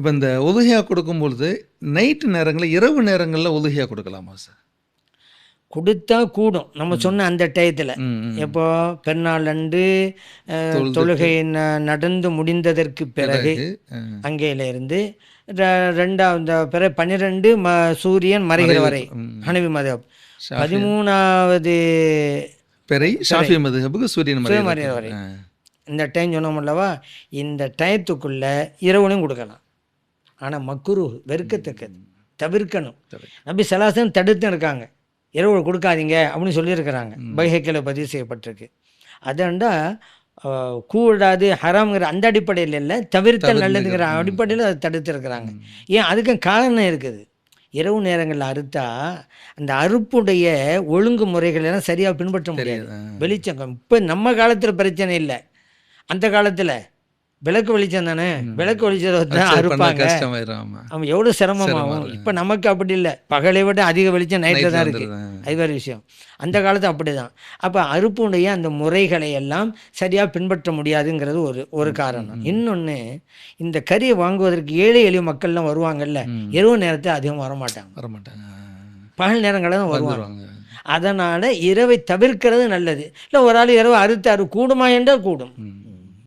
இப்போ இந்த உதுகையா கொடுக்கும்பொழுது நைட்டு நேரங்களில் இரவு நேரங்களில் உதுகையா கொடுக்கலாமா சார்? கொடுத்தா கூடும் நம்ம சொன்ன அந்த டயத்தில். எப்போ பெருநாள் அன்று தொழுகை நடந்து முடிந்ததற்கு பிறகு அங்கேயிலிருந்து ரெண்டாவது பிறகு 12 சூரியன் மறைகிற வரை ஹனவி மதப், 13வது பிறை ஷாஃபி மதுஹபுக்கு சூரியன் மறைகிற வரை இந்த டைம் சொன்னோம் அல்லவா, இந்த டயத்துக்குள்ளே இரவுலையும் கொடுக்கலாம். ஆனால் மக்குரு வெறுக்கத்தக்கது, தவிர்க்கணும். நபி சலாசன் தடுத்து இருக்காங்க, இரவு கொடுக்காதீங்க அப்படின்னு சொல்லியிருக்கிறாங்க. பைஹக்கில் பதிவு செய்யப்பட்டிருக்கு. அதாண்டா கூடாது ஹராம்ங்கிற அந்த அடிப்படையில் இல்லை, தவிர்த்தல் நல்லதுங்கிற அடிப்படையில் அதை தடுத்துருக்கிறாங்க. ஏன் அதுக்கும் காரணம் இருக்குது. இரவு நேரங்களில் அறுத்தா அந்த அறுப்புடைய ஒழுங்கு முறைகள் எல்லாம் சரியாக பின்பற்ற முடியாது. வெளிச்சம் இப்போ நம்ம காலத்தில் பிரச்சனை இல்லை, அந்த காலத்தில் விளக்கு வெளிச்சம் தானே, விளக்கு வெளிச்சத்தை அறுப்பாங்க. அவன் எவ்வளோ சிரமமாகும். இப்போ நமக்கு அப்படி இல்லை, பகலை விட அதிக வெளிச்சம் நைட்டில் தான் இருக்குது. அது வேறு விஷயம். அந்த காலத்து அப்படி தான். அப்போ அறுப்புடைய அந்த முறைகளை எல்லாம் சரியாக பின்பற்ற முடியாதுங்கிறது ஒரு காரணம். இன்னொன்று, இந்த கறியை வாங்குவதற்கு ஏழை எளிய மக்கள்லாம் வருவாங்கல்ல, இரவு நேரத்தில் அதிகம் வரமாட்டாங்க, பகல் நேரங்களில் தான் வருவாங்க. அதனால் இரவை தவிர்க்கிறது நல்லது. இல்லை ஒரு ஆள் இரவு அறுத்தாரு கூடுமா என்றால் கூடும்.